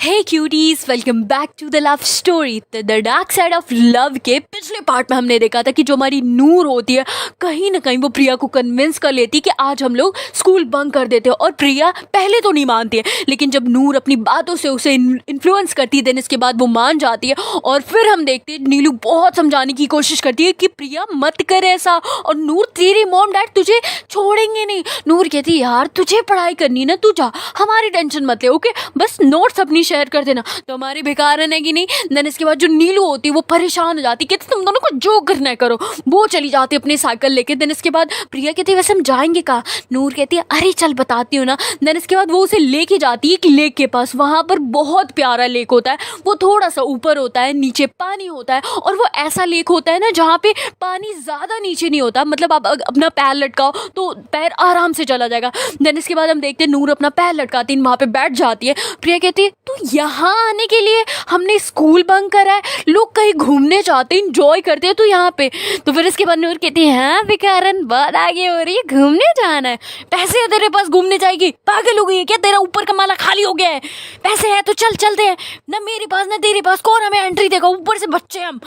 Hey cuties, welcome back to the love story. The dark side of love के पिछले part में हमने देखा था कि जो हमारी नूर होती है कहीं ना कहीं वो प्रिया को कन्विंस कर लेती है कि आज हम लोग स्कूल बंक कर देते हैं। और प्रिया पहले तो नहीं मानती है, लेकिन जब नूर अपनी बातों से उसे इन्फ्लुएंस करती है देन इसके बाद वो मान जाती है। और फिर हम देखते हैं नीलू बहुत समझाने की कोशिश करती है कि प्रिया मत कर ऐसा, और नूर तेरी मॉम डैड तुझे छोड़ेंगे नहीं। नूर कहती है यार तुझे पढ़ाई करनी ना, तू जा, हमारी टेंशन मत ले, ओके, बस नोट्स अपनी शेयर कर देना, तो हमारी बेकार है कि नहीं। देन इसके बाद जो नीलू होती है वो परेशान हो जाती है, कहती तुम दोनों को जो करना है करो। वो चली जाती है अपनी साइकिल लेके। देन इसके बाद प्रिया कहती है वैसे हम जाएंगे कहाँ? नूर कहती है अरे चल बताती हूँ ना। देन इसके बाद वो उसे लेके जाती है कि लेक के पास, वहाँ पर बहुत प्यारा लेक होता है। वो थोड़ा सा ऊपर होता है, नीचे पानी होता है, और वो ऐसा लेक होता है ना जहाँ पे पानी ज़्यादा नीचे नहीं होता, मतलब आप अपना पैर लटकाओ तो पैर आराम से चला जाएगा। देन इसके बाद हम देखते हैं नूर अपना पैर लटकाती है, वहाँ पे बैठ जाती है। प्रिया कहती है तो यहाँ आने के लिए हमने स्कूल बंक करा है, लोग कहीं घूमने जाते हैं इंजॉय करते हैं तो यहाँ पे। तो फिर इसके बाद नूर कहती है हाँ बेकारन बहुत आगे हो रही है, घूमने जाना है, पैसे है तेरे पास घूमने जाएगी, पागल हो गई है क्या, तेरा ऊपर का माला खाली हो गया है, पैसे है तो चल चलते हैं, ना मेरे पास ना तेरे पास, कौन हमें एंट्री देगा, ऊपर से बच्चे हम।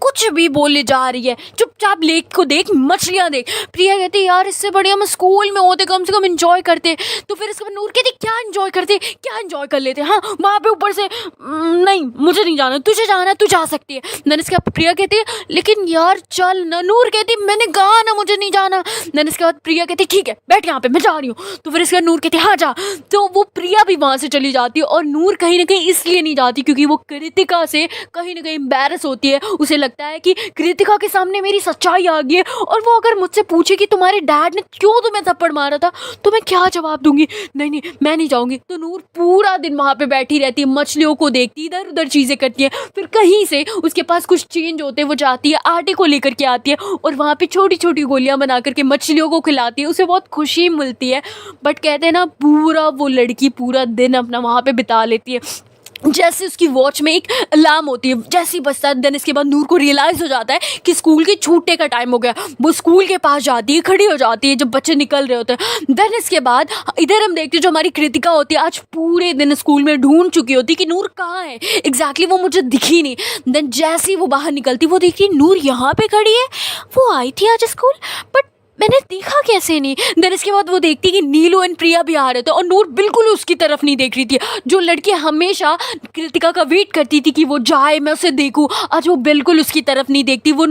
कुछ भी बोले जा रही है, चुपचाप लेक को देख, मछलियाँ देख। प्रिया कहती है यार इससे बढ़िया हम स्कूल में होते, कम से कम एंजॉय करते। तो फिर इसके बाद नूर कहती क्या एंजॉय करते, क्या एंजॉय कर लेते, हाँ वहाँ पे ऊपर से नहीं मुझे नहीं जाना, तुझे जाना है तू जा सकती है। देन इसके बाद प्रिया कहती है लेकिन यार चल ना। नूर कहती मैंने कहा ना मुझे नहीं जाना। देन इसके बाद प्रिया कहती ठीक है बैठ यहाँ पे, मैं जा रही हूँ। तो फिर इसके बाद नूर कहती हाँ जा। तो वो प्रिया भी वहाँ से चली जाती है, और नूर कहीं ना कहीं इसलिए नहीं जाती क्योंकि वो कृतिका से कहीं ना कहीं एम्बैरस होती है। उसे लगता है कि कृतिका के सामने मेरी सच्चाई आ गई है, और वो अगर मुझसे पूछे कि तुम्हारे डैड ने क्यों तुम्हें थप्पड़ मारा था तो मैं क्या जवाब दूंगी, नहीं नहीं मैं नहीं जाऊंगी। तो नूर पूरा दिन वहां पे बैठी रहती है, मछलियों को देखती, इधर उधर चीजें करती है। फिर कहीं से उसके पास कुछ चेंज होते हैं, वो जाती है आटे को लेकर के आती है, और वहां पे छोटी छोटी गोलियां बना करके मछलियों को खिलाती है। उसे बहुत खुशी मिलती है, बट कहते हैं ना पूरा वो लड़की पूरा दिन अपना वहां पे बिता लेती है। जैसे उसकी वॉच में एक अलार्म होती है, जैसे ही बजता है देन इसके बाद नूर को रियलाइज़ हो जाता है कि स्कूल के छूटने का टाइम हो गया। वो स्कूल के पास जाती है, खड़ी हो जाती है जब बच्चे निकल रहे होते हैं। देन इसके बाद इधर हम देखते हैं जो हमारी कृतिका होती है आज पूरे दिन स्कूल में ढूंढ चुकी होती है कि नूर कहाँ है एग्जैक्टली, वो मुझे दिखी नहीं। देन जैसे ही वो बाहर निकलती वो देखती नूर यहाँ पे खड़ी है, वो आई थी आज स्कूल बट मैंने देखा कैसे नहीं। देन इसके बाद वो देखती कि नीलू एंड प्रिया भी आ रहे थे, और नूर बिल्कुल उसकी तरफ नहीं देख रही थी। जो लड़की हमेशा कृतिका का वेट करती थी कि वो जाए मैं उसे देखूं, आज वो बिल्कुल उसकी तरफ नहीं देखती। वो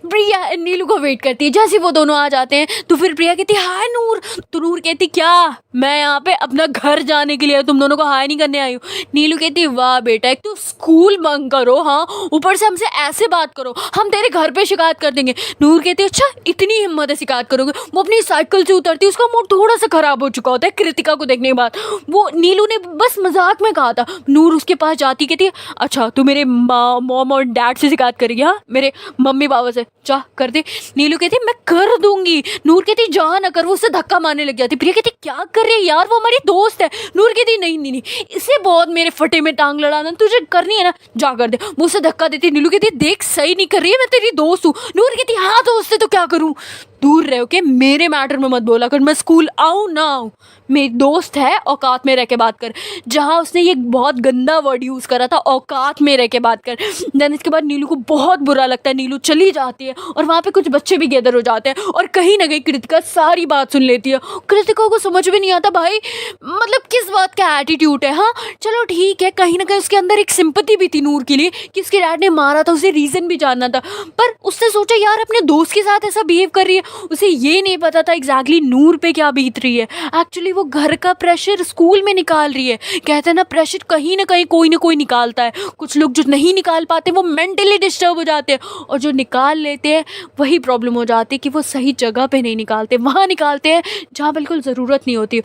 प्रिया एंड नीलू को वेट करती है। जैसे वो दोनों आ जाते हैं तो फिर प्रिया कहती है हाय नूर। तो नूर कहती क्या मैं यहाँ पे अपना घर जाने के लिए तुम दोनों को हाय नहीं करने आई हूँ। नीलू कहती वाह बेटा, एक तो स्कूल बंक करो, हाँ ऊपर से हमसे ऐसे बात करो, हम तेरे घर पे शिकायत कर देंगे। नूर कहती है अच्छा इतनी हिम्मत है शिकायत करोगे। वो अपनी साइकिल से उतरती है, उसका मूड थोड़ा सा खराब हो चुका होता है कृतिका को देखने के बाद। वो नीलू ने बस मजाक में कहा था। नूर उसके पास जाती कहती है अच्छा तू मेरे मॉम और डैड से शिकायत करेगी, हाँ मेरे मम्मी पापा से, चाह कर दे। नीलू कहती मैं कर दूंगी। नूर कहती जा ना कर, वो उससे धक्का मारने लग जाती। प्रिया कहती क्या कर रही है यार, वो हमारी दोस्त है। नूर कहती नहीं नहीं नहीं इसे बहुत मेरे फटे में टांग लड़ाना, तुझे करनी है ना जा कर दे। वो उसे धक्का देती। नीलू कहती देख सही नहीं कर रही है, मैं तेरी दोस्त हूँ। नूर कहती हाँ दोस्त है तो क्या करूँ, दूर रहो के मेरे मैटर में मत बोला कर, मैं स्कूल आऊँ ना आऊँ मेरी दोस्त है, औकात में रह के बात कर। जहाँ उसने ये बहुत गंदा वर्ड यूज़ करा था, औकात में रह के बात कर। देन इसके बाद नीलू को बहुत बुरा लगता है, नीलू चली जाती है, और वहाँ पे कुछ बच्चे भी गैदर हो जाते हैं, और कहीं ना कहीं कृतिका सारी बात सुन लेती है। कृतिका को समझ में नहीं आता भाई मतलब किस बात का एटीट्यूड है। हाँ चलो ठीक है, कहीं ना कहीं उसके अंदर एक सिंपैथी भी थी नूर के लिए कि उसके डैड ने मारा था, उसे रीज़न भी जानना था, पर उसने सोचा यार अपने दोस्त के साथ ऐसा बिहेव कर रही है। उसे ये नहीं पता था एग्जैक्टली नूर पे क्या बीत रही है। एक्चुअली वो घर का प्रेशर स्कूल में निकाल रही है। कहते हैं ना प्रेशर कहीं ना कहीं कोई ना कोई निकालता है। कुछ लोग जो नहीं निकाल पाते वो मेंटली डिस्टर्ब हो जाते हैं, और जो निकाल लेते हैं वही प्रॉब्लम हो जाती है कि वो सही जगह पे नहीं निकालते, वहाँ निकालते हैं जहाँ बिल्कुल ज़रूरत नहीं होती।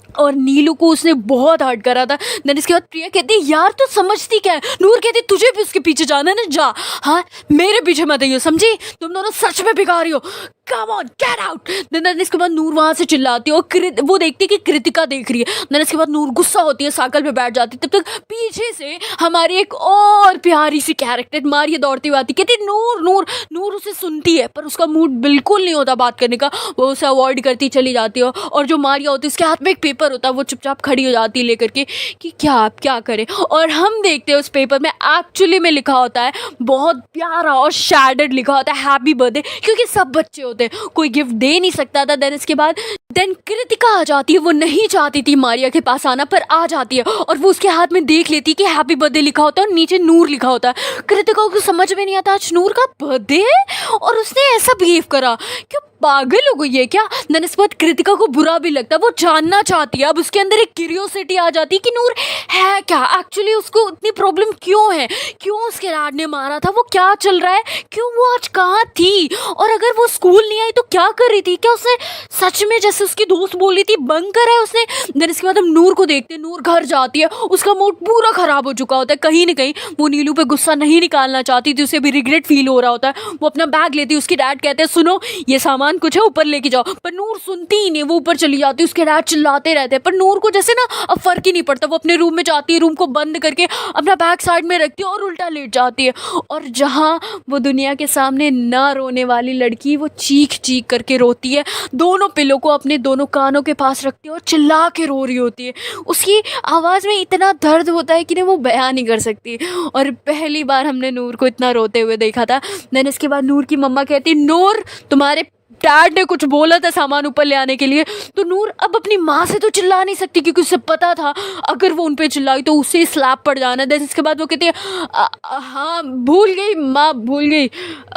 और नीलू को उसने बहुत हर्ट करा था। देन इसके बाद प्रिया कहती यार तू समझती क्या है। नूर कहती तुझे भी उसके पीछे जाना है ना जा, हाँ मेरे पीछे मत आइयो समझी, तुम दोनों सच में बिगाड़ी हो। Come on get out. Then इसके बाद नूर वहां से चिल्लाती है और वो देखती है कि कृतिका देख रही है। देन इसके बाद नूर गुस्सा होती है, साइकिल पे बैठ जाती है। तब तक पीछे से हमारी एक और प्यारी सी कैरेक्टर मारिया दौड़ती हुई आती, कहती नूर नूर। नूर उसे सुनती है पर उसका मूड बिल्कुल नहीं होता बात करने का, वो उसे अवॉइड करती चली जाती है। और जो मारिया होती है उसके हाथ में एक पेपर होता है, वो चुपचाप खड़ी हो जाती है लेकर के कि क्या करें। और हम देखते हैं उस पेपर में एक्चुअली में लिखा होता है, बहुत प्यारा और शैडेड लिखा होता है हैप्पी बर्थडे, क्योंकि सब बच्चे होते हैं, कोई गिफ्ट दे नहीं सकता था। देन इसके बाद कृतिका आ जाती है, वो नहीं चाहती थी मारिया के पास आना पर आ जाती है और वो उसके हाथ में देख लेती है कि हैप्पी बर्थडे लिखा होता है और नीचे नूर लिखा होता है। कृतिका को समझ में नहीं आता आज नूर का बर्थडे है और उसने ऐसा बिहेव करा, क्यों पागल हो गई है क्या। देन इसके बाद कृतिका को बुरा भी लगता है, वो जानना चाहती है। अब उसके अंदर एक क्यूरियोसिटी आ जाती है कि नूर है क्या एक्चुअली, उसको इतनी प्रॉब्लम क्यों है, क्यों उसके डैड ने मारा था, वो क्या चल रहा है, क्यों वो आज कहाँ थी, और अगर वो स्कूल नहीं आई तो क्या कर रही थी, क्या उसने सच में जैसे उसकी दोस्त बोली थी बंक करा है उसने। देन इसके बाद हम नूर को देखते हैं, नूर घर जाती है, उसका मूड पूरा खराब हो चुका होता है। कहीं ना कहीं वो नीलू पे गुस्सा नहीं निकालना चाहती थी, उसे भी रिग्रेट फील हो रहा होता है। वो अपना बैग लेती है, उसके डैड कहते हैं सुनो ये सामान कुछ है ऊपर लेके जाओ, पर नूर सुनती ही नहीं, वो ऊपर चली जाती है। उसके डैड चिल्लाते रहते हैं पर नूर को जैसे ना अब फर्क ही नहीं पड़ता। वो अपने रूम में जाती है, रूम को बंद करके अपना बैग साइड में रखती है और उल्टा लेट जाती है। और जहाँ वो दुनिया के सामने ना रोने वाली लड़की, वो चीख चीख करके रोती है, दोनों पिलो को अपने दोनों कानों के पास रखती है और चिल्ला के रो रही होती है। उसकी आवाज़ में इतना दर्द होता है कि वो बयान नहीं कर सकती। और पहली बार हमने नूर को इतना रोते हुए देखा था। देन इसके बाद नूर की मम्मा कहती नूर तुम्हारे डैड ने कुछ बोला था सामान ऊपर ले आने के लिए। तो नूर अब अपनी माँ से तो चिल्ला नहीं सकती क्योंकि उसे पता था अगर वो उन पे चिल्लाई तो उसे स्लैप पड़ जाना। देन इसके बाद वो कहती है हाँ भूल गई माँ, भूल गई,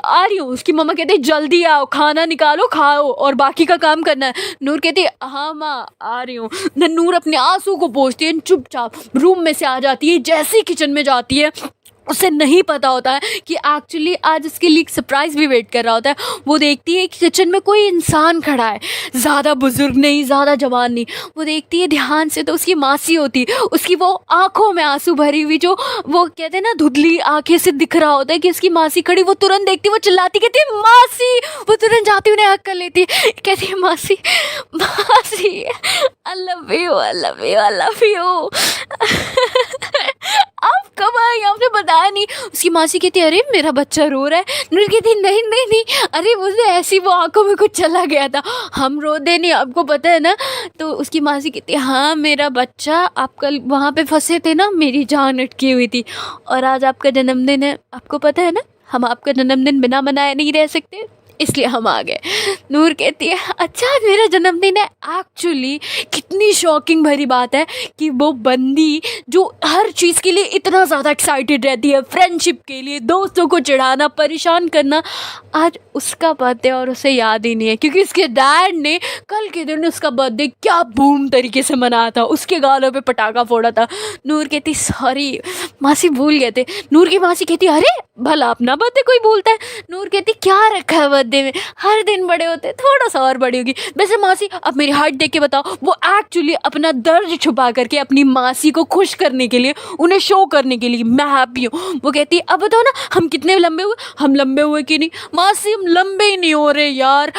आ रही हूँ। उसकी मम्मा कहती है जल्दी आओ, खाना निकालो खाओ और बाकी का काम करना है। नूर कहती है हाँ माँ आ रही हूँ। देन नूर अपने आंसू को पोंछती है, चुपचाप रूम में से आ जाती है। जैसे ही किचन में जाती है उसे नहीं पता होता है कि एक्चुअली आज उसके लिए एक सरप्राइज़ भी वेट कर रहा होता है। वो देखती है कि किचन में कोई इंसान खड़ा है, ज़्यादा बुजुर्ग नहीं ज़्यादा जवान नहीं। वो देखती है ध्यान से तो उसकी मासी होती है। उसकी वो आंखों में आंसू भरी हुई, जो वो कहते हैं ना धुंधली आंखें से दिख रहा होता है कि उसकी मासी खड़ी। वो तुरंत देखती, वो चिल्लाती, कहती है मासी। वो तुरंत जाती उन्हें हक कर लेती, कहती है मासी मासी I love you I love you I love you. आप कब आए, आपने बताया नहीं। उसकी मासी कहती है अरे मेरा बच्चा रो रहा है। नूर कहती नहीं नहीं नहीं, अरे मुझे ऐसी वो आंखों में कुछ चला गया था, हम रो दे नहीं, आपको पता है ना। तो उसकी मासी कहती है हाँ मेरा बच्चा, आप कल वहाँ पे फंसे थे ना, मेरी जान अटकी हुई थी और आज आपका जन्मदिन है, आपको पता है ना हम आपका जन्मदिन बिना मनाए नहीं रह सकते, इसलिए हम आ गए। नूर कहती है अच्छा आज मेरा जन्मदिन है। एक्चुअली कितनी शॉकिंग भरी बात है कि वो बंदी जो हर चीज़ के लिए इतना ज़्यादा एक्साइटेड रहती है, फ्रेंडशिप के लिए, दोस्तों को चिढ़ाना परेशान करना, आज उसका बर्थडे और उसे याद ही नहीं है क्योंकि उसके डैड ने कल के दिन उसका बर्थडे क्या बूम तरीके से मनाया था, उसके गालों पे पटाखा फोड़ा था। नूर कहती सॉरी मासी भूल गए थे। नूर की मासी कहती अरे भला अपना बर्थडे कोई भूलता है। नूर कहती क्या रखा है बर्थडे में, हर दिन बड़े होते, थोड़ा सा और बड़ी होगी। वैसे मासी अब मेरी हाइट देख के बताओ। वो एक्चुअली अपना दर्द छुपा करके अपनी मासी को खुश करने के लिए, उन्हें शो करने के लिए मैं हैप्पी हूँ। वो कहती अब बताओ ना हम कितने लंबे हुए, हम लंबे हुए कि नहीं। मासी हम लंबे ही नहीं हो रहे यार,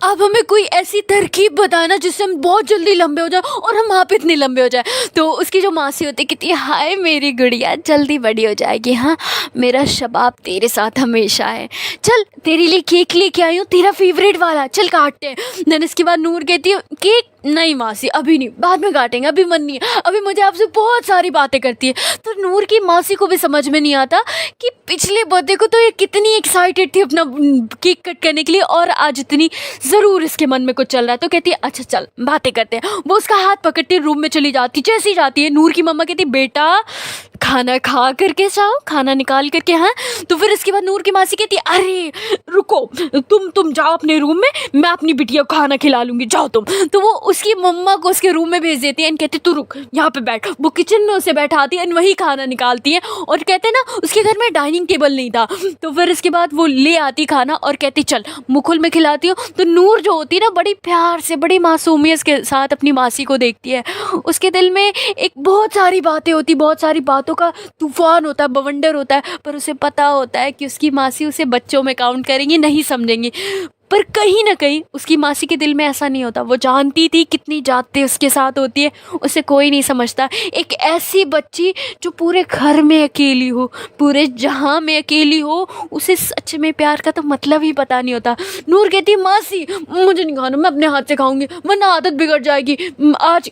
अब हमें कोई ऐसी तरकीब बताना जिससे हम बहुत जल्दी लंबे हो जाए और हम आप इतने लंबे हो जाए। तो उसकी जो मासी होती कहती है हाय मेरी गुड़िया जल्दी बड़ी हो जाएगी, हाँ मेरा शबाब तेरे साथ हमेशा है, चल तेरे लिए केक लेके आई हूँ तेरा फेवरेट वाला, चल काटते हैं। देन इसके बाद नूर कहती है केक नहीं मासी अभी नहीं, बाद में काटेंगे, अभी मन नहीं है, अभी मुझे आपसे बहुत सारी बातें करती है। तो नूर की मासी को भी समझ में नहीं आता कि पिछले बर्थडे को तो ये कितनी एक्साइटेड थी अपना केक कट करने के लिए और आज इतनी ज़रूर इसके मन में कुछ चल रहा है। तो कहती है अच्छा चल बातें करते हैं। वो उसका हाथ पकड़ती रूम में चली जाती। जैसी जाती है नूर की मम्मा कहती बेटा खाना खा करके जाओ, खाना निकाल करके। हाँ तो फिर इसके बाद नूर की मासी कहती है अरे रुको तुम जाओ अपने रूम में, मैं अपनी बिटिया को खाना खिला लूँगी, जाओ तुम। तो वो उसकी मम्मा को उसके रूम में भेज देती है एंड कहती तू रुक यहाँ पे बैठ। वो किचन में उसे बैठाती है एंड वही खाना निकालती है और कहते हैं ना उसके घर में डाइनिंग टेबल नहीं था। तो फिर इसके बाद वो ले आती खाना और कहती चल मुकुल में खिलाती हूँ। तो नूर जो होती है ना बड़ी प्यार से बड़ी मासूमियत के साथ अपनी मासी को देखती है। उसके दिल में एक बहुत सारी बातें होती, बहुत सारी बातों का तूफान होता है, बवंडर होता है, पर उसे पता होता है कि उसकी मासी उसे बच्चों में काउंट करेंगी, नहीं समझेंगी। पर कहीं ना कहीं उसकी मासी के दिल में ऐसा नहीं होता। वो जानती थी कितनी जाते उसके साथ होती है, उसे कोई नहीं समझता। एक ऐसी बच्ची जो पूरे घर में अकेली हो, पूरे जहां में अकेली हो, उसे सच में प्यार का तो मतलब ही पता नहीं होता। नूर कहती है मासी मुझे नहीं खाना, मैं अपने हाथ से खाऊंगी वरना आदत बिगड़ जाएगी। आज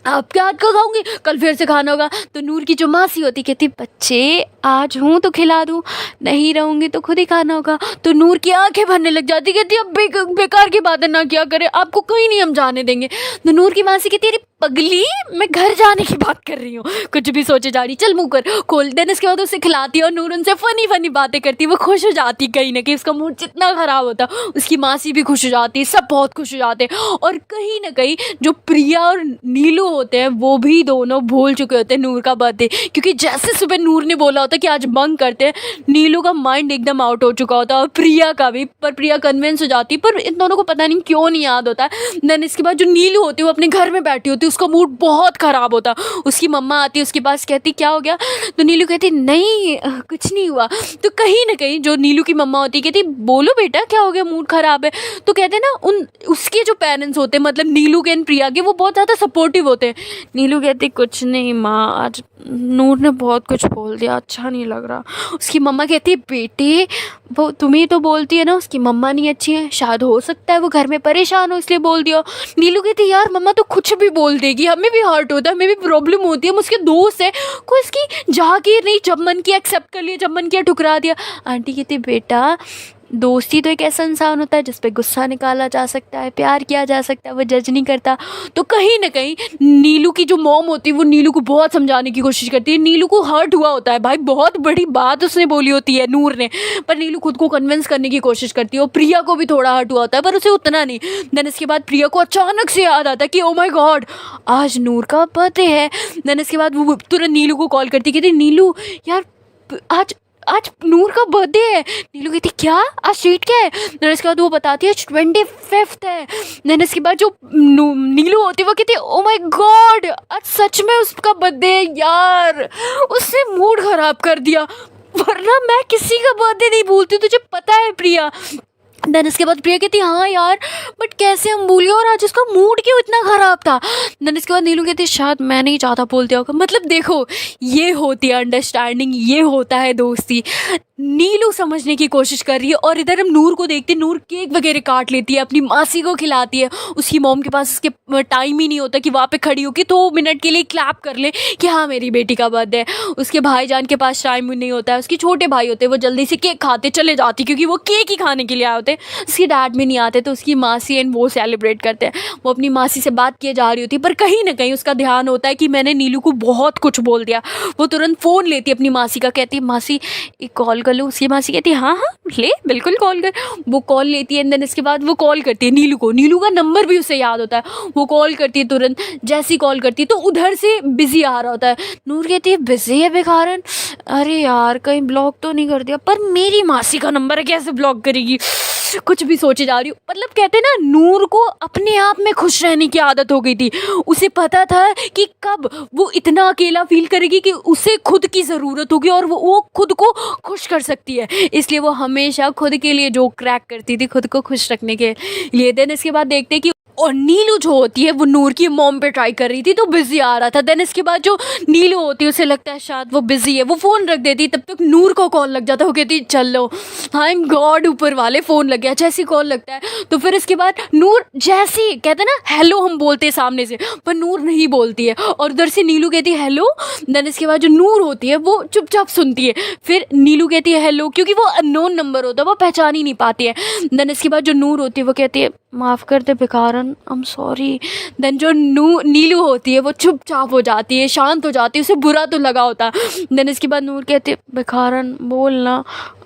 आप क्या हाथ का खाऊंगी, कल फिर से खाना होगा। तो नूर की जो मासी होती कहती बच्चे आज हूँ तो खिला दूँ, नहीं रहूँगी तो खुद ही खाना होगा। तो नूर की आंखें भरने लग जाती, कहती अब बेकार की बातें ना किया करें, आपको कहीं नहीं हम जाने देंगे। तो नूर की मासी कहती अरे पगली मैं घर जाने की बात कर रही हूँ, कुछ भी सोचे जा रही, चल मुँह कर खोल। देन इसके बाद उसे खिलाती है और नूर उनसे फनी फनी बातें करती है। वो खुश हो जाती कहीं ना कहीं, उसका मूड जितना ख़राब होता उसकी मासी भी खुश हो जाती है, सब बहुत खुश हो जाते हैं। और कहीं ना कहीं जो प्रिया और नीलू होते हैं वो भी दोनों भूल चुके होते हैं नूर का बर्थडे, क्योंकि जैसे सुबह नूर ने बोला होता कि आज बंक करते हैं, नीलू का माइंड एकदम आउट हो चुका होता और प्रिया का भी। पर प्रिया कन्विंस हो जाती, पर इन दोनों को पता नहीं क्यों नहीं याद होता। देन इसके बाद जो नीलू होती है वो अपने घर में बैठी होती है, उसका मूड बहुत ख़राब होता। उसकी मम्मा आती है उसके पास, कहती क्या हो गया। तो नीलू कहती नहीं कुछ नहीं हुआ। तो कहीं ना कहीं जो नीलू की मम्मा होती है कहती बोलो बेटा क्या हो गया, मूड ख़राब है। तो कहते हैं ना उन उसके जो पेरेंट्स होते हैं, मतलब नीलू के एंड प्रिया के, वो बहुत ज़्यादा सपोर्टिव होते हैं। नीलू कहती कुछ नहीं माँ, आज नूर ने बहुत कुछ बोल दिया, अच्छा नहीं लग रहा। उसकी मम्मा कहती है बेटे वो तुम्हें तो बोलती है ना, उसकी मम्मा नहीं अच्छी है, शायद हो सकता है वो घर में परेशान हो इसलिए बोल दिया। नीलू कहती यार मम्मा तो कुछ भी बोल देगी, हमें भी हर्ट होता है, हमें भी प्रॉब्लम होती है, हम उसके दोस्त है, कोई इसकी जागीर नहीं, जब मन किया एक्सेप्ट कर लिया, जब मन किया ठुकरा दिया। आंटी कहती बेटा दोस्ती तो एक ऐसा इंसान होता है जिस पे गुस्सा निकाला जा सकता है, प्यार किया जा सकता है, वो जज नहीं करता। तो कहीं ना कहीं नीलू की जो मॉम होती है वो नीलू को बहुत समझाने की कोशिश करती है। नीलू को हर्ट हुआ होता है भाई, बहुत बड़ी बात उसने बोली होती है नूर ने, पर नीलू खुद को कन्विंस करने की कोशिश करती है। और प्रिया को भी थोड़ा हर्ट हुआ होता है पर उसे उतना नहीं। देन इसके बाद प्रिया को अचानक से याद आता है कि ओ माई गॉड आज नूर का बर्थडे है। देन इसके बाद वो तुरंत नीलू को कॉल करती, कहती नीलू यार आज आज नूर का बर्थडे है। नीलू कहती क्या आज डेट क्या है। देन इसके बाद वो बताती है 25 है। देन इसके बाद जो नीलू होती है वो कहती है ओ माय गॉड आज सच में उसका बर्थडे है यार, उसने मूड खराब कर दिया, वरना मैं किसी का बर्थडे नहीं भूलती, तुझे पता है प्रिया। देन इसके बाद प्रिया कहती हाँ यार बट कैसे हम भूल गए, और आज उसका मूड क्यों इतना ख़राब था। देन इसके बाद नीलू कहती शायद मैं नहीं चाहता बोल दिया होगा। मतलब देखो ये होती है अंडरस्टैंडिंग, ये होता है दोस्ती। नीलू समझने की कोशिश कर रही है और इधर हम नूर को देखते हैं, नूर केक वगैरह काट लेती है, अपनी मासी को खिलाती है। उसकी मॉम के पास उसके टाइम ही नहीं होता कि वहाँ पे खड़ी होकर 2 मिनट के लिए क्लैप कर ले कि हाँ मेरी बेटी का बर्थडे है। उसके भाईजान के पास टाइम नहीं होता है, उसके छोटे भाई होते हैं वो जल्दी से केक खाते चले जाती क्योंकि वो केक ही खाने के लिए आए होते हैं। उसके डैड भी नहीं आते तो उसकी मासी एंड वो सेलिब्रेट करते हैं। वो अपनी मासी से बात किए जा रही होती है पर कहीं ना कहीं उसका ध्यान होता है कि मैंने नीलू को बहुत कुछ बोल दिया। वो तुरंत फ़ोन लेती है अपनी मासी का, कहती है मासी एक कॉल कर लो। उसकी मासी कहती है हाँ हाँ ले बिल्कुल कॉल कर। वो कॉल लेती है एंड देन इसके बाद वो कॉल करती है नीलू को। नीलू का नंबर भी उसे याद होता है। वो कॉल करती है तुरंत, जैसी कॉल करती है तो उधर से बिजी आ रहा होता है। नूर कहती है बिजी है बेकारन, अरे यार कहीं ब्लॉक तो नहीं कर दिया, पर मेरी मासी का नंबर है कैसे ब्लॉक करेगी, कुछ भी सोचे जा रही हूँ। मतलब कहते हैं ना नूर को अपने आप में खुश रहने की आदत हो गई थी। उसे पता था कि कब वो इतना अकेला फील करेगी कि उसे खुद की ज़रूरत होगी और वो खुद को खुश कर सकती है, इसलिए वो हमेशा खुद के लिए जो क्रैक करती थी खुद को खुश रखने के लिए। देन इसके बाद देखते हैं कि और नीलू जो होती है वो नूर की मॉम पे ट्राई कर रही थी तो बिजी आ रहा था। देन इसके बाद जो नीलू होती है उसे लगता है शायद वो बिजी है, वो फ़ोन रख देती, तब तक नूर को कॉल लग जाता है। वो कहती चल लो आई एम गॉड ऊपर वाले फ़ोन लग गया। जैसे कॉल लगता है तो फिर इसके बाद नूर जैसी कहते हैं ना हेलो हम बोलते हैं सामने से, पर नूर नहीं बोलती है और उधर से नीलू कहती है हेलो। देन इसके बाद जो नूर होती है वो चुपचाप सुनती है, फिर नीलू कहती है हेलो, क्योंकि वो अननोन नंबर होता है वो पहचान ही नहीं पाती है। देन इसके बाद जो नूर होती है वो कहती है माफ़ कर दे बेकारन आई एम सॉरी। देन जो नीलू होती है वो चुपचाप हो जाती है, शांत हो जाती है, उसे बुरा तो लगा होता। देन इसके बाद नूर कहती है बेकारन बोलना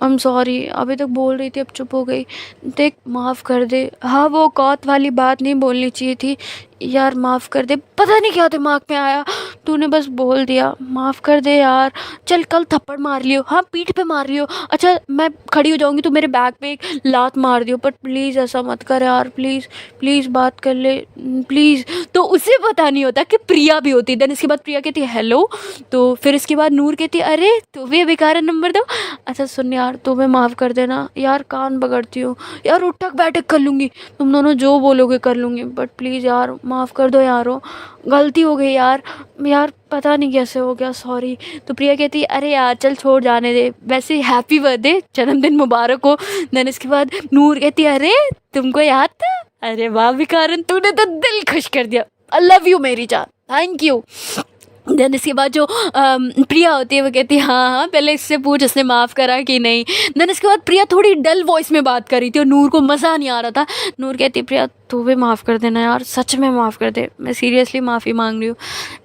आई एम सॉरी, अभी तक बोल रही थी अब चुप हो गई, देख माफ़ कर दे। हाँ वो औकात वाली बात नहीं बोलनी चाहिए थी, यार माफ़ कर दे, पता नहीं क्या दिमाग में आया, तूने बस बोल दिया माफ़ कर दे यार, चल कल थप्पड़ मार लियो, हाँ पीठ पे मार लियो, अच्छा मैं खड़ी हो जाऊँगी तो मेरे बैग पे एक लात मार दियो, पर प्लीज़ ऐसा मत कर यार, प्लीज़ प्लीज़ बात कर ले प्लीज़। तो उसे पता नहीं होता कि प्रिया भी होती है। देन इसके बाद प्रिया कहती है हेलो, तो फिर इसके बाद नूर कहती है अरे तू भी अभी कारण नंबर दो, अच्छा सुन यार तुम्हें माफ़ कर देना यार, कान पकड़ती हूँ यार, उठक बैठक कर लूँगी, तुम दोनों जो बोलोगे कर लूँगी, बट प्लीज़ यार माफ़ कर दो यारो, गलती हो गई यार, यार पता नहीं कैसे हो गया, सॉरी। तो प्रिया कहती है अरे यार चल छोड़ जाने दे, वैसे हैप्पी बर्थडे, जन्मदिन मुबारक हो। देन इसके बाद नूर कहती है अरे तुमको याद था, अरे वाह विकारन तूने तो दिल खुश कर दिया, आई लव यू मेरी जान, थैंक यू। देन इसके बाद जो प्रिया होती है वो कहती है हाँ हाँ पहले इससे पूछ इसने माफ़ करा कि नहीं। देन इसके बाद प्रिया थोड़ी डल वॉइस में बात कर रही थी और नूर को मज़ा नहीं आ रहा था। नूर कहती है प्रिया तू भी माफ़ कर देना यार, सच में माफ़ कर दे, मैं सीरियसली माफ़ी मांग रही हूँ।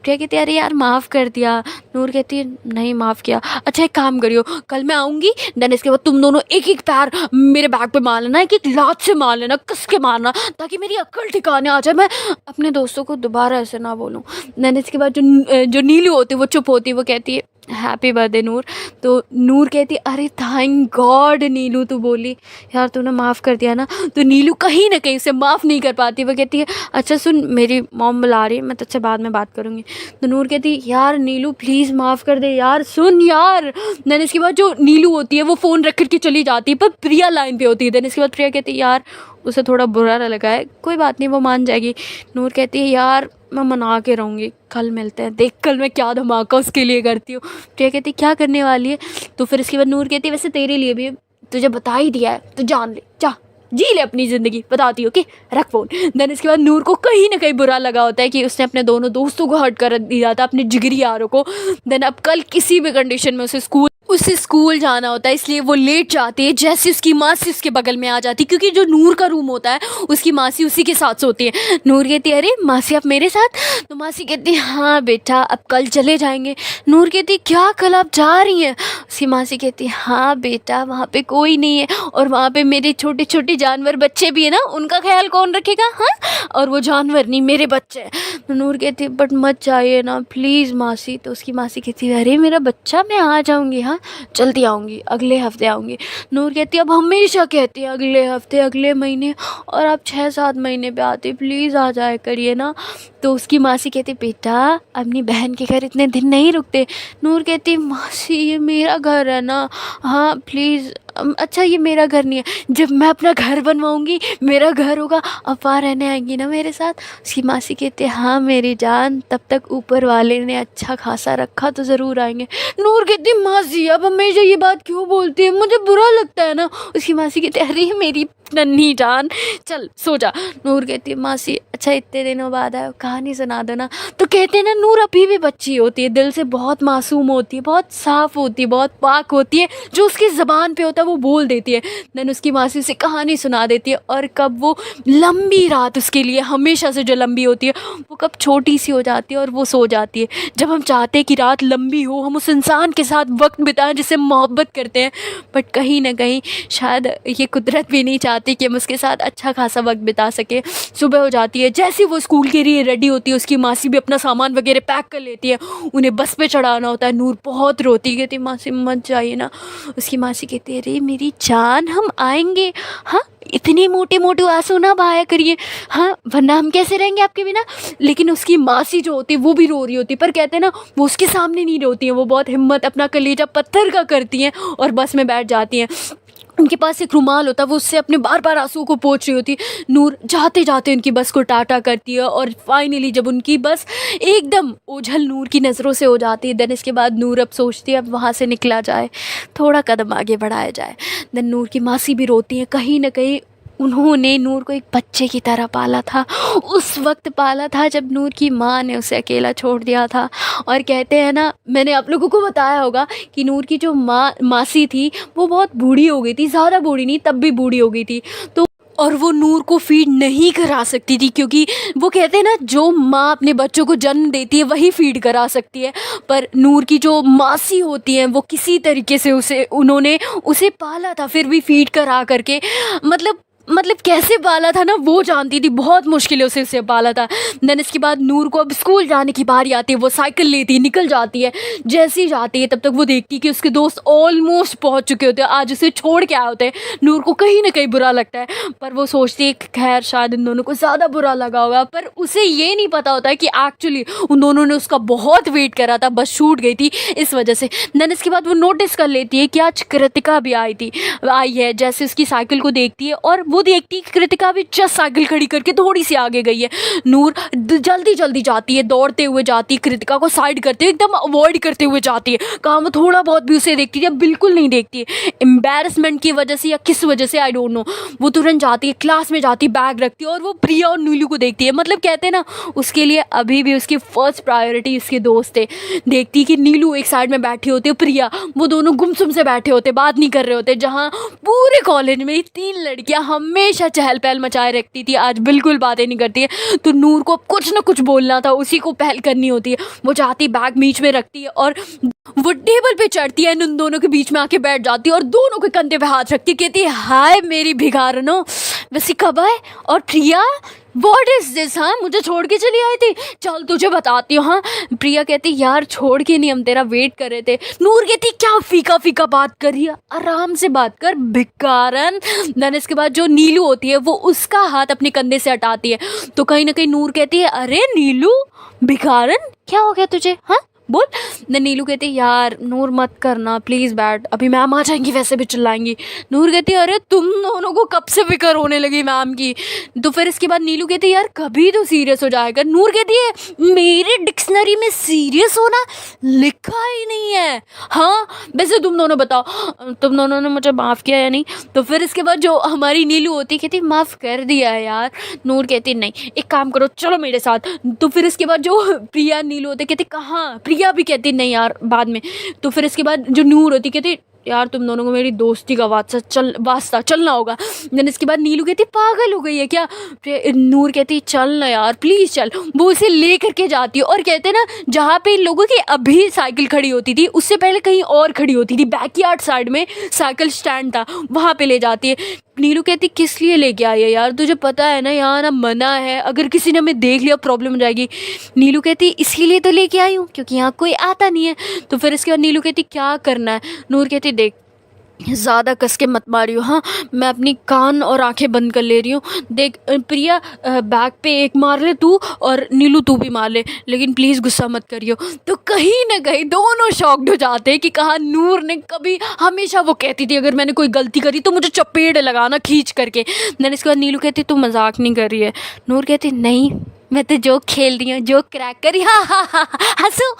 प्रिया कहती है अरे यार माफ़ कर दिया। नूर कहती है नहीं माफ़ किया, अच्छा एक काम करियो कल मैं आऊँगी, देन इसके बाद तुम दोनों एक एक पैर मेरे बैग पे मार लेना, एक एक लात से मार लेना, कस के मारना, ताकि मेरी अक्ल ठिकाने आ जाए, मैं अपने दोस्तों को दोबारा ऐसे ना बोलूँ। देन इसके बाद जो नीलू होती है वो चुप होती है, वो कहती है हैप्पी बर्थडे नूर। तो नूर कहती अरे थैंक गॉड नीलू तू बोली यार तूने माफ़ कर दिया ना। तो नीलू कहीं ना कहीं उसे माफ़ नहीं कर पाती, वो कहती है अच्छा सुन मेरी मॉम बुला रही है, मैं तुझसे बाद में बात करूँगी। तो नूर कहती यार नीलू प्लीज़ माफ़ कर दे यार, सुन यार। देन इसके बाद जो नीलू होती है वो फ़ोन रख कर के चली जाती है, पर प्रिया लाइन पे होती है। देन इसके बाद प्रिया कहती है यार उसे थोड़ा बुरा लगा है, कोई बात नहीं वो मान जाएगी। नूर कहती है यार मैं मना के रहूँगी, कल मिलते हैं, देख कल मैं क्या धमाका उसके लिए करती हूँ। प्रिया कहती क्या करने वाली है। तो फिर इसके बाद नूर कहती है वैसे तेरे लिए भी तुझे बता ही दिया है, तो जान ले, जा जी ले अपनी ज़िंदगी, बताती हो कि रख फ़ोन। देन इसके बाद नूर को कहीं ना कहीं बुरा लगा होता है कि उसने अपने दोनों दोस्तों को हर्ट कर दिया था, अपने जिगरी यारों को। देन अब कल किसी भी कंडीशन में उसे स्कूल जाना होता है, इसलिए वो लेट जाती है। जैसे उसकी मासी उसके बगल में आ जाती है, क्योंकि जो नूर का रूम होता है उसकी मासी उसी के साथ सोती है। नूर कहती है अरे मासी आप मेरे साथ, तो मासी कहती है हाँ बेटा अब कल चले जाएंगे। नूर कहती है क्या कल आप जा रही हैं। उसकी मासी कहती है हाँ बेटा वहाँ पे कोई नहीं है, और वहाँ पे मेरे छोटे छोटे जानवर बच्चे भी है ना, उनका ख्याल कौन रखेगा, हाँ और वो जानवर नहीं मेरे बच्चे हैं। तो नूर कहती है बट मत जाइए ना प्लीज़ मासी। तो उसकी मासी कहती है अरे मेरा बच्चा मैं आ जाऊँगी, हाँ जल्दी आऊँगी, अगले हफ्ते आऊँगी। नूर कहती है अब हमेशा कहती है अगले हफ्ते अगले महीने, और आप 6-7 महीने पे आते, प्लीज़ आ जाए करिए ना। तो उसकी मासी कहती बेटा अपनी बहन के घर इतने दिन नहीं रुकते। नूर कहती मासी ये मेरा घर है ना, हाँ प्लीज़, अच्छा ये मेरा घर नहीं है, जब मैं अपना घर बनवाऊँगी मेरा घर होगा, अब वहाँ रहने आएंगी ना मेरे साथ। उसकी मासी कहती है हाँ मेरी जान, तब तक ऊपर वाले ने अच्छा खासा रखा तो ज़रूर आएंगे। नूर कहती मासी अब हमेशा ये बात क्यों बोलती है, मुझे बुरा लगता है ना। उसकी मासी कहती है अरे मेरी नन्ही जान चल सो जा। नूर कहती है मासी अच्छा इतने दिनों बाद आए, कहानी सुना दो ना। तो कहते हैं ना नूर अभी भी बच्ची होती है, दिल से बहुत मासूम होती है, बहुत साफ़ होती है, बहुत पाक होती है, जो उसकी ज़बान पे होता है वो बोल देती है। देन उसकी मासी उसे कहानी सुना देती है, और कब वो लंबी रात उसके लिए हमेशा से जो लंबी होती है वो कब छोटी सी हो जाती है और वो सो जाती है। जब हम चाहते हैं कि रात लंबी हो, हम उस इंसान के साथ वक्त बिताएं जिससे मोहब्बत करते हैं, बट कहीं ना कहीं शायद ये कुदरत भी नहीं चाहती कि हम उसके साथ अच्छा खासा वक्त बिता सके। सुबह हो जाती है, जैसे वो स्कूल के लिए रेडी होती है उसकी मासी भी अपना सामान वगैरह पैक कर लेती है, उन्हें बस पे चढ़ाना होता है। नूर बहुत रोती, कहती मासी मत जाइए ना। उसकी मासी कहती है अरे मेरी जान हम आएंगे, हाँ इतने मोटे मोटे आंसू ना बहाया करिए, हाँ वरना हम कैसे रहेंगे आपके बिना। लेकिन उसकी मासी जो होती है वो भी रो रही होती है, पर कहते हैं ना वो उसके सामने नहीं रोती हैं, वो बहुत हिम्मत अपना कलेजा पत्थर का करती हैं और बस में बैठ जाती हैं। उनके पास एक रुमाल होता है, वो उससे अपने बार बार आंसुओं को पोंछ रही होती। नूर जाते जाते उनकी बस को टाटा करती है, और फाइनली जब उनकी बस एकदम ओझल नूर की नज़रों से हो जाती है, देन इसके बाद नूर अब सोचती है अब वहाँ से निकला जाए, थोड़ा कदम आगे बढ़ाया जाए। देन नूर की मासी भी रोती है, कहीं ना कहीं उन्होंने नूर को एक बच्चे की तरह पाला था, उस वक्त पाला था जब नूर की माँ ने उसे अकेला छोड़ दिया था। और कहते हैं ना, मैंने आप लोगों को बताया होगा कि नूर की जो मासी थी वो बहुत बूढ़ी हो गई थी, ज़्यादा बूढ़ी नहीं तब भी बूढ़ी हो गई थी। तो और वो नूर को फीड नहीं करा सकती थी, क्योंकि वो कहते हैं ना जो माँ अपने बच्चों को जन्म देती है वही फीड करा सकती है, पर नूर की जो मासी होती हैं वो किसी तरीके से उन्होंने उसे पाला था, फिर भी फीड करा करके, मतलब मतलब कैसे पाला था ना वो जानती थी, बहुत मुश्किलों से उसे पाला था। देन इसके बाद नूर को अब स्कूल जाने की बारी आती है, वो साइकिल लेती है, निकल जाती है। जैसे ही जाती है तब तक वो देखती है कि उसके दोस्त ऑलमोस्ट पहुंच चुके होते हैं, आज उसे छोड़ के आए होते हैं। नूर को कहीं ना कहीं बुरा लगता है, पर वो सोचती है कि खैर शायद इन दोनों को ज़्यादा बुरा लगा होगा, पर उसे ये नहीं पता होता है कि एक्चुअली उन दोनों ने उसका बहुत वेट करा था, बस छूट गई थी इस वजह से। देन इसके बाद वो नोटिस कर लेती है कि आज कृतिका भी आई है। जैसे उसकी साइकिल को देखती है और वो देखती है कि कृतिका भी जस्ट साइकिल खड़ी करके थोड़ी सी आगे गई है। नूर जल्दी जल्दी जाती है, दौड़ते हुए जाती है, कृतिका को साइड करते हुए एकदम अवॉइड करते हुए जाती है। कहाँ वो थोड़ा बहुत भी उसे देखती है, बिल्कुल नहीं देखती है, एम्बैरसमेंट की वजह से या किस वजह से आई डोंट नो। वो तुरंत जाती है, क्लास में जाती है, बैग रखती है और वो प्रिया और नीलू को देखती है। मतलब कहते हैं ना, उसके लिए अभी भी उसकी फर्स्ट प्रायोरिटी उसके दोस्त थे। देखती है कि नीलू एक साइड में बैठी होती है, प्रिया, वो दोनों गुमसुम से बैठे होते, बात नहीं कर रहे होते। जहाँ पूरे कॉलेज में 3 लड़कियां हमेशा चहल पहल मचाए रखती थी, आज बिल्कुल बातें नहीं करती है। तो नूर को कुछ ना कुछ बोलना था, उसी को पहल करनी होती है। वो जाती, बैग बीच में रखती है और वो टेबल पे चढ़ती है, उन दोनों के बीच में आके बैठ जाती है और दोनों के कंधे पे हाथ रखती है, कहती है हाय मेरी भिखारनो, वैसे कब आए? और प्रिया वॉट इज दिस, हाँ मुझे छोड़ के चली आई थी, चल तुझे बताती हूँ। हाँ प्रिया कहती यार छोड़ के नहीं, हम तेरा वेट कर रहे थे। नूर कहती क्या फीका फीका बात कर रही है, आराम से बात कर भिकारन। देन इसके बाद जो नीलू होती है वो उसका हाथ अपने कंधे से हटाती है। तो कहीं ना कहीं नूर कहती है अरे नीलू भिकारन क्या हो गया तुझे, हाँ बोल। न नीलू कहती यार नूर मत करना प्लीज़ बैठ, अभी मैम आ जाएंगी, वैसे भी चिल्लाएंगी। नूर कहती अरे तुम दोनों को कब से फिक्र होने लगी मैम की। तो फिर इसके बाद नीलू कहती यार कभी तो सीरियस हो जाएगा। नूर कहती है मेरे डिक्शनरी में सीरियस होना लिखा ही नहीं है। हाँ वैसे तुम दोनों बताओ, तुम दोनों ने मुझे माफ़ किया या नहीं। तो फिर इसके बाद जो हमारी नीलू होती कहती माफ़ कर दिया है यार। नूर कहती नहीं एक काम करो चलो मेरे साथ। तो फिर इसके बाद जो प्रिया नीलू होते कहती कहाँ, प्रिया भी कहती नहीं यार बाद में। तो फिर इसके बाद जो नूर होती कहती यार तुम दोनों को मेरी दोस्ती का वास्ता चलना होगा। देन इसके बाद नीलू कहती पागल हो गई है क्या। नूर कहती चल ना यार प्लीज़ चल। वो उसे ले करके जाती है और कहते ना जहाँ पे इन लोगों की अभी साइकिल खड़ी होती थी उससे पहले कहीं और खड़ी होती थी, बैकयार्ड साइड में साइकिल स्टैंड था, वहाँ पे ले जाती है। नीलू कहती किस लिए लेके आई है यार, तुझे पता है ना यहाँ ना मना है, अगर किसी ने हमें देख लिया प्रॉब्लम हो जाएगी। नीलू कहती इसीलिए तो लेके आई हूँ क्योंकि यहाँ कोई आता नहीं है। तो फिर इसके बाद नीलू कहती क्या करना है। नूर कहती देख ज़्यादा कस के मत मारियो, हाँ मैं अपनी कान और आंखें बंद कर ले रही हूँ। देख प्रिया बैक पे एक मार ले तू और नीलू तू भी मार ले, लेकिन प्लीज़ गुस्सा मत करियो। तो कहीं ना कहीं दोनों शॉक्ड हो जाते हैं कि कहा नूर ने कभी, हमेशा वो कहती थी अगर मैंने कोई गलती करी तो मुझे चपेट लगाना खींच करके। देन इसके बाद नीलू कहती तू मजाक नहीं कर रही है। नूर कहती नहीं मैं तो जोक खेल रही हूँ, जोक क्रैक करी, हाँ हाँ हाँ हंसो,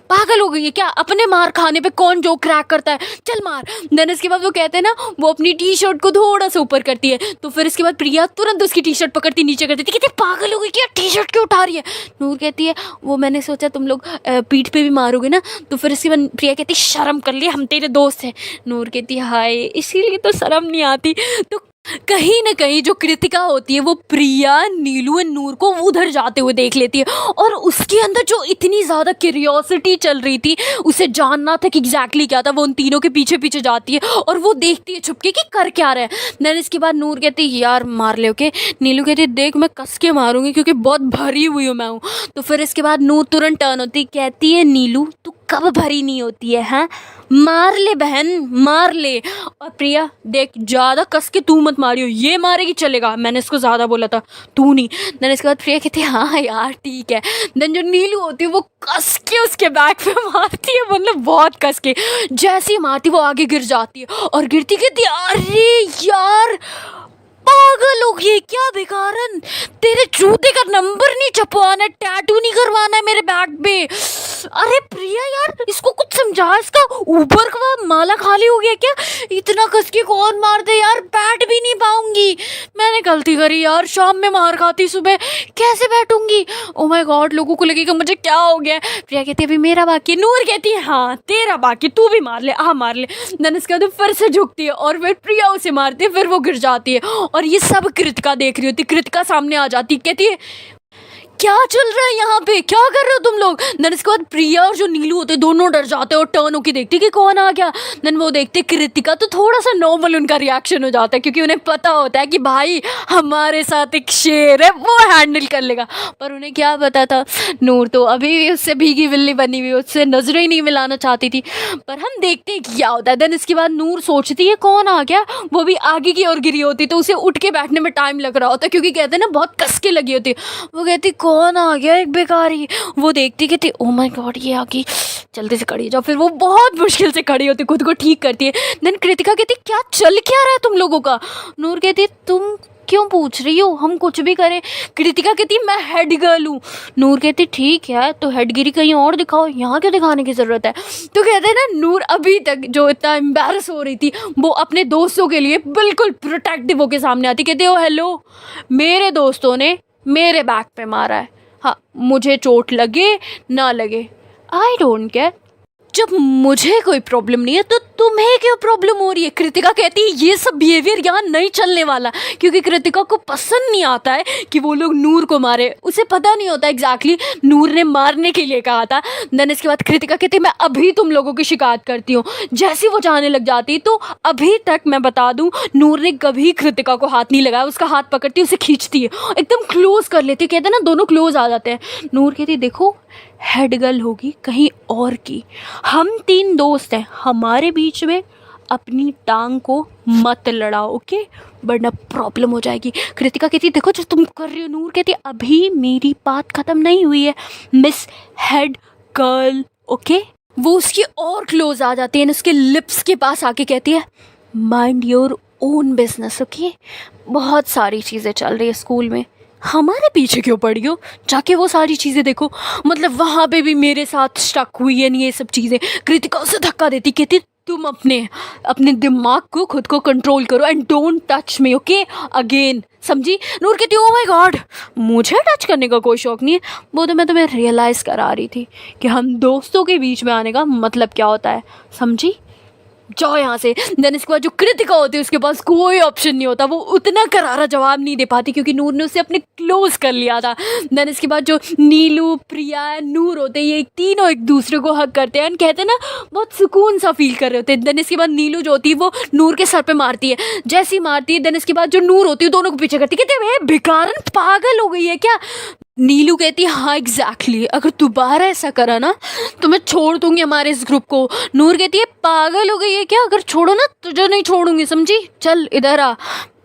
पागल हो गई है क्या, अपने मार खाने पे कौन जो क्रैक करता है, चल मार। देन इसके बाद वो कहते हैं ना वो अपनी टी शर्ट को थोड़ा सा ऊपर करती है। तो फिर इसके बाद प्रिया तुरंत उसकी टी शर्ट पकड़ती नीचे कर देती, कहती पागल हो गई क्या, टी शर्ट क्यों उठा रही है। नूर कहती है वो मैंने सोचा तुम लोग पीठ पे भी मारोगे ना। तो फिर इसके बाद प्रिया कहती शर्म कर लिया, हम तेरे दोस्त हैं। नूर कहती हाय इसीलिए तो शर्म नहीं आती। तो कहीं ना कहीं जो कृतिका होती है वो प्रिया नीलू और नूर को उधर जाते हुए देख लेती है और उसके अंदर जो इतनी ज़्यादा क्यूरियोसिटी चल रही थी, उसे जानना था कि एग्जैक्टली क्या था। वो उन तीनों के पीछे पीछे जाती है और वो देखती है छुपके कि कर क्या रहे हैं। देन इसके बाद नूर कहती है यार मार ले ओके। नीलू कहती है देख मैं कस के मारूंगी क्योंकि बहुत भरी हुई हूँ मैं हूँ। तो फिर इसके बाद नूर तुरंत टर्न होती कहती है नीलू तू कब भरी नहीं होती है, हाँ मार ले बहन मार ले। और प्रिया देख ज़्यादा कस के तू मत मारियो, ये मारेगी चलेगा, मैंने इसको ज़्यादा बोला था तू नहीं। देन इसके बाद प्रिया कहती है हाँ यार ठीक है। देन जो नीलू होती है वो कस के उसके बैक पे मारती है, मतलब बहुत कस के। जैसे ही मारती वो आगे गिर जाती है और गिरती कहती है अरे यार पागल हो गई क्या भिखारन, तेरे जूते का नंबर नहीं छपवाना है, टैटू नहीं करवाना है मेरे बैग पे। अरे प्रिया यार इसको कुछ समझा, इसका ऊपर का माला खाली हो गया क्या, इतना कस के कौन मार दे यार, बैठ भी नहीं पाऊंगी, मैंने गलती करी यार, शाम में मार खाती सुबह कैसे बैठूंगी, ओ माय गॉड लोगों को लगेगा मुझे क्या हो गया। प्रिया कहती है अभी मेरा बाकी। नूर कहती है हाँ तेरा बाकी, तू भी मार ले, हाँ मार ले। देन इसके बाद फिर से झुकती है और फिर प्रिया उसे मारती है, फिर वो गिर जाती है और ये सब कृतिका देख रही होती। कृतिका सामने आ जाती कहती है क्या चल रहा है यहाँ पे, क्या कर रहे हो तुम लोग। देन इसके बाद प्रिया और जो नीलू होते हैं दोनों डर जाते हैं और टर्न होके देखते कि कौन आ गया। देन वो देखते कृतिका, तो थोड़ा सा नॉर्मल उनका रिएक्शन हो जाता है क्योंकि उन्हें पता होता है कि भाई हमारे साथ एक शेर है, वो हैंडल कर लेगा। पर उन्हें क्या पता था, नूर तो अभी भी उससे भीगी बिल्ली बनी हुई, उससे नजरें ही नहीं मिलाना चाहती थी। पर हम देखते हैं क्या होता है। देन इसके बाद नूर सोचती है कौन आ गया, वो भी आगे की ओर गिरी होती, तो उसे उठ के बैठने में टाइम लग रहा होता है क्योंकि कहते हैं ना बहुत कस के लगी होती। वो कहती कौन आ गया, एक बेकारी। वो देखती कहती ओ माय गॉड ये आ गई, जल्दी से खड़ी हो जाओ। फिर वो बहुत मुश्किल से खड़ी होती, खुद को ठीक करती है। देन कृतिका कहती क्या चल क्या रहा है तुम लोगों का। नूर कहती तुम क्यों पूछ रही हो, हम कुछ भी करें। कृतिका कहती मैं हेड गर्ल हूँ। नूर कहती ठीक है तो हेडगिरी कहीं और दिखाओ, यहाँ क्यों दिखाने की ज़रूरत है। तो कहते हैं ना नूर अभी तक जो इतना एम्बैरस हो रही थी वो अपने दोस्तों के लिए बिल्कुल प्रोटेक्टिव होके सामने आती, कहती ओ हेलो मेरे दोस्तों ने मेरे बैक पे मारा है, हाँ मुझे चोट लगे ना लगे आई डोंट केयर, जब मुझे कोई प्रॉब्लम नहीं है तो तुम्हें क्यों प्रॉब्लम हो रही है। कृतिका कहती है ये सब बिहेवियर यहाँ नहीं चलने वाला, क्योंकि कृतिका को पसंद नहीं आता है कि वो लोग नूर को मारे, उसे पता नहीं होता एग्जैक्टली नूर ने मारने के लिए कहा था। देन इसके बाद कृतिका कहती है मैं अभी तुम लोगों की शिकायत करती हूँ। जैसी वो जाने लग जाती तो अभी तक मैं बता दूँ नूर ने कभी कृतिका को हाथ नहीं लगाया, उसका हाथ पकड़ती उसे खींचती है एकदम क्लोज कर लेती है, कहते हैं ना दोनों क्लोज आ जाते हैं। नूर कहती देखो हेड गर्ल होगी कहीं और की, हम 3 दोस्त हैं, हमारे बीच में अपनी टांग को मत लड़ाओ ओके, वरना प्रॉब्लम हो जाएगी। कृतिका कहती देखो जो तुम कर रही हो। नूर कहती अभी मेरी बात ख़त्म नहीं हुई है मिस हेड गर्ल ओके। वो उसकी और क्लोज आ जाती है, उसके लिप्स के पास आके कहती है mind your own business okay. बहुत सारी चीज़ें चल रही है स्कूल में, हमारे पीछे क्यों पड़ी हो, जाके वो सारी चीज़ें देखो। मतलब वहाँ पे भी मेरे साथ स्टक हुई है ये सब चीज़ें। कृतिका उसे धक्का देती, कहती तुम अपने दिमाग को खुद को कंट्रोल करो and don't touch me okay again, समझी। नूर कहती ओ माय गॉड मुझे टच करने का कोई शौक नहीं है, वो तो मैं तुम्हें रियलाइज़ करा रही थी कि हम दोस्तों के बीच में आने का मतलब क्या होता है, समझी, जाओ यहाँ से। देन इसके बाद जो कृतिका होती है उसके पास कोई ऑप्शन नहीं होता, वो उतना करारा जवाब नहीं दे पाती क्योंकि नूर ने उसे अपने क्लोज कर लिया था। देन इसके बाद जो नीलू प्रिया नूर होते हैं ये तीनों एक दूसरे को हक करते हैं, कहते हैं ना बहुत सुकून सा फील कर रहे होते हैं। देन इसके बाद नीलू जो होती है वो नूर के सर पे मारती है, जैसी मारती है देन इसके बाद जो नूर होती है दोनों को पीछे करती है, कहते हैं भिकारन पागल हो गई है क्या। नीलू कहती है हाँ एग्जैक्टली अगर दोबारा ऐसा करा ना तो मैं छोड़ दूंगी हमारे इस ग्रुप को। नूर कहती है पागल हो गई है क्या, अगर छोड़ो ना तुझे नहीं छोड़ूंगी समझी, चल इधर आ,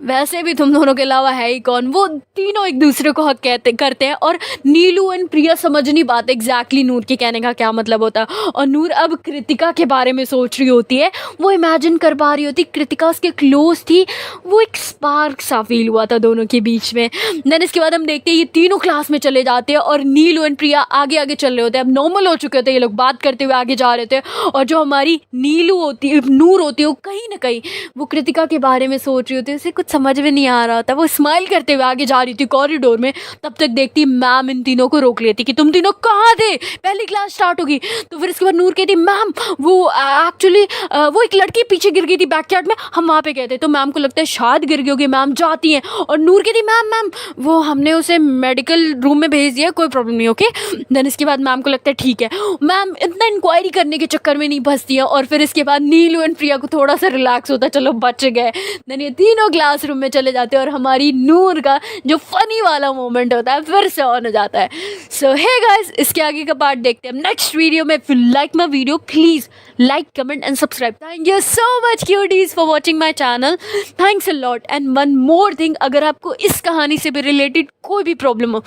वैसे भी तुम दोनों के अलावा है ही कौन। वो तीनों एक दूसरे को हक करते हैं और नीलू एंड प्रिया समझ नहीं पाते एग्जैक्टली नूर के कहने का क्या मतलब होता है। और नूर अब कृतिका के बारे में सोच रही होती है, वो इमेजिन कर पा रही होती कृतिका उसके क्लोज थी, वो एक स्पार्क सा फील हुआ था दोनों के बीच में। देन इसके बाद हम देखते हैं ये तीनों क्लास में चले जाते हैं और नीलू एंड प्रिया आगे आगे चल रहे होते हैं, अब नॉर्मल हो चुके थे ये लोग, बात करते हुए आगे जा रहे थे। और जो हमारी नीलू होती है नूर होती है वो कहीं ना कहीं वो कृतिका के बारे में सोच रही होती है, उसे कुछ समझ में नहीं आ रहा था, वो स्माइल करते हुए आगे जा रही थी कॉरिडोर में। तब तक देखती मैम इन तीनों को रोक लेती कि तुम तीनों कहाँ थे, पहली क्लास स्टार्ट होगी। तो फिर इसके बाद नूर कहती मैम वो एक्चुअली वो एक लड़की पीछे गिर गई थी बैकयार्ड में, हम वहाँ पे गए थे। तो मैम को लगता है शायद गिर गई होगी, मैम जाती हैं और नूर कहती मैम वो हमने उसे मेडिकल रूम में भेज दिया, कोई प्रॉब्लम नहीं ओके। देन इसके बाद मैम को लगता है ठीक है, मैम इतना इंक्वायरी करने के चक्कर में नहीं फंसती है। और फिर इसके बाद नीलू एंड प्रिया को थोड़ा सा रिलैक्स होता है, चलो बच गए। देन ये तीनों क्लासरूम में चले जाते हैं और हमारी नूर का जो फनी वाला मोमेंट होता है फिर से ऑन हो जाता है। सो हे गाइस इसके आगे का पार्ट देखते हैं नेक्स्ट वीडियो में। If you like my video please like comment and subscribe. Thank you so much cuties for watching my channel, thanks a lot. And one more thing, अगर आपको इस कहानी से भी रिलेटेड कोई भी प्रॉब्लम हो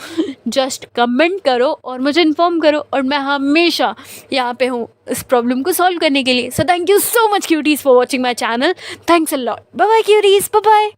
जस्ट कमेंट करो और मुझे इन्फॉर्म करो और मैं हमेशा यहाँ पे हूँ इस प्रॉब्लम को सॉल्व करने के लिए। So thank you so much cuties for watching my channel, thanks a lot, bye bye cuties, bye bye.